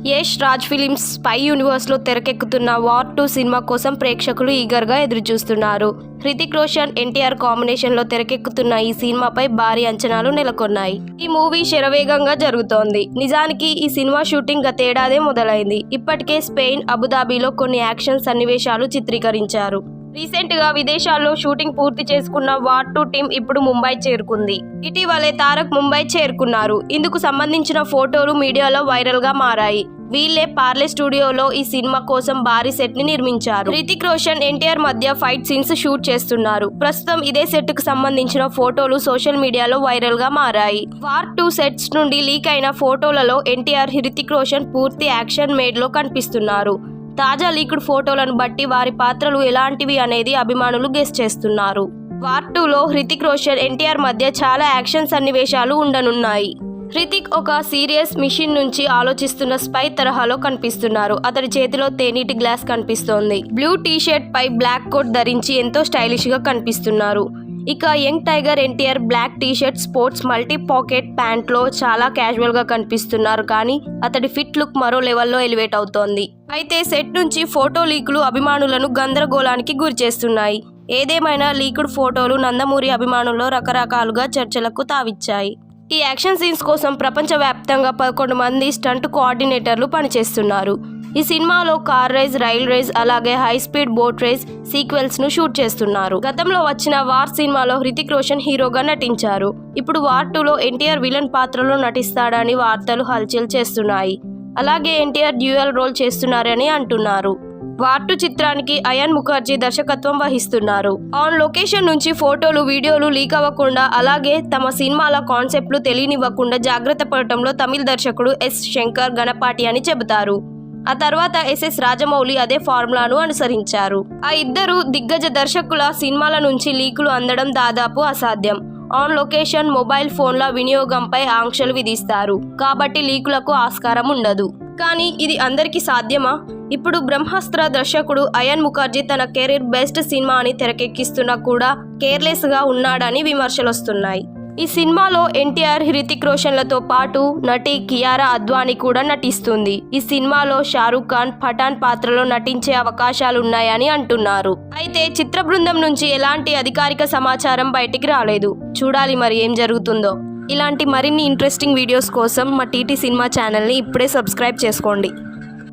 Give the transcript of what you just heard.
Yash Raj films spy యూనివర్స్లో తెరకెక్కుతున్న war 2 cinema కోసం ప్రేక్షకులు ఈగర్గా ఎదురుచూస్తున్నారు. హృతిక్ రోషన్, ఎన్టీఆర్ కాంబినేషన్లో తెరకెక్కుతున్న ఈ సినిమాపై భారీ అంచనాలు నెలకొన్నాయి. ఈ మూవీ శరవేగంగా జరుగుతోంది. నిజానికి ఈ సినిమా షూటింగ్ గతేడాదే మొదలైంది. ఇప్పటికే స్పెయిన్, అబుదాబిలో కొన్ని యాక్షన్ సన్నివేశాలు చిత్రీకరించారు. రీసెంట్గా విదేశాల్లో షూటింగ్ పూర్తి చేసుకున్న వార్ 2 టీం ఇప్పుడు ముంబై చేరుకుంది. ఇటీవలే తారక్ ముంబై చేరుకున్నారు. ఇందుకు సంబంధించిన ఫోటోలు మీడియాలో వైరల్గా మారాయి. వీళ్ళే పార్లే స్టూడియోలో ఈ సినిమా కోసం భారీ సెట్ ని నిర్మించారు. హృతిక్ రోషన్, ఎన్టీఆర్ మధ్య ఫైట్ సీన్స్ షూట్ చేస్తున్నారు. ప్రస్తుతం ఇదే సెట్ కు సంబంధించిన ఫోటోలు సోషల్ మీడియాలో వైరల్ గా మారాయి. వార్ 2 సెట్స్ నుండి లీక్ అయిన ఫోటోలలో ఎన్టీఆర్, హృతిక్ రోషన్ పూర్తి యాక్షన్ మేడ్ లో కనిపిస్తున్నారు. తాజా లీక్డ్ ఫోటోలను బట్టి వారి పాత్రలు ఎలాంటివి అనేది అభిమానులు గెస్ చేస్తున్నారు. వార్ 2లో హృతిక్ రోషన్, ఎన్టీఆర్ మధ్య చాలా యాక్షన్ సన్నివేశాలు ఉండనున్నాయి. హృతిక్ ఒక సీరియస్ మిషన్ నుంచి ఆలోచిస్తున్న స్పై తరహాలో కనిపిస్తున్నారు. అతడి చేతిలో తేనీటి గ్లాస్ కనిపిస్తోంది. బ్లూ టీషర్ట్ పై బ్లాక్ కోట్ ధరించి ఎంతో స్టైలిష్ గా కనిపిస్తున్నారు. ఇక young tiger NTR black t shirt, sports multi pocket pant లో చాలా క్యాజువల్ గా కనిపిస్తున్నారు. కానీ అతడి ఫిట్ లుక్ మరో లెవెల్లో ఎలివేట్ అవుతోంది. అయితే సెట్ నుంచి ఫోటో లీకులు అభిమానులను గందరగోళానికి గురి చేస్తున్నాయి. ఏదేమైనా లీకుడ్ ఫోటోలు నందమూరి అభిమానుల్లో రకరకాలుగా చర్చలకు తావిచ్చాయి. ఈ యాక్షన్ సీన్స్ కోసం ప్రపంచవ్యాప్తంగా 11 మంది స్టంట్ కోఆర్డినేటర్లు పనిచేస్తున్నారు. ఈ సినిమాలో కార్ రేస్, రైల్ రేస్, అలాగే high speed boat race sequels ను షూట్ చేస్తున్నారు. గతంలో వచ్చిన వార్ సినిమాలో హృతిక్ రోషన్ హీరోగా నటించారు. ఇప్పుడు వార్ 2లో ఎన్టీఆర్ విలన్ పాత్రలో నటిస్తాడని వార్తలు హల్చల్ చేస్తున్నాయి. అలాగే ఎన్టీఆర్ డ్యూయల్ రోల్ చేస్తున్నారని అంటున్నారు. వార్ 2 చిత్రానికి అయాన్ ముఖర్జీ దర్శకత్వం వహిస్తున్నారు. ఆన్ లొకేషన్ నుంచి ఫోటోలు, వీడియోలు లీక్ అవ్వకుండా, అలాగే తమ సినిమాల కాన్సెప్ట్లు తెలియనివ్వకుండా జాగ్రత్త పడటంలో తమిళ దర్శకుడు ఎస్ శంకర్ గణపాటి అని చెబుతారు. ఆ తర్వాత ఎస్ఎస్ రాజమౌళి అదే ఫార్ములాను అనుసరించారు. ఆ ఇద్దరు దిగ్గజ దర్శకుల సినిమాల నుంచి లీకులు అందడం దాదాపు అసాధ్యం. ఆన్ లొకేషన్ మొబైల్ ఫోన్ల వినియోగంపై ఆంక్షలు విధిస్తారు. కాబట్టి లీకులకు ఆస్కారం ఉండదు. కానీ ఇది అందరికీ సాధ్యమా? ఇప్పుడు బ్రహ్మాస్త్ర దర్శకుడు అయాన్ ముఖర్జీ తన కెరీర్ బెస్ట్ సినిమా అని తెరకెక్కిస్తున్నా కూడా కేర్లెస్ గా ఉన్నాడని విమర్శలొస్తున్నాయి. ఈ సినిమాలో ఎన్టీఆర్, హృతిక్ రోషన్లతో పాటు నటి కియారా అద్వానీ కూడా నటిస్తుంది. ఈ సినిమాలో షారూక్ ఖాన్ పఠాన్ పాత్రలో నటించే అవకాశాలున్నాయని అంటున్నారు. అయితే చిత్ర బృందం నుంచి ఎలాంటి అధికారిక సమాచారం బయటికి రాలేదు. చూడాలి మరి ఏం జరుగుతుందో. ఇలాంటి మరిన్ని ఇంట్రెస్టింగ్ వీడియోస్ కోసం మా టీటీ సినిమా ఛానల్ని ఇప్పుడే సబ్స్క్రైబ్ చేసుకోండి.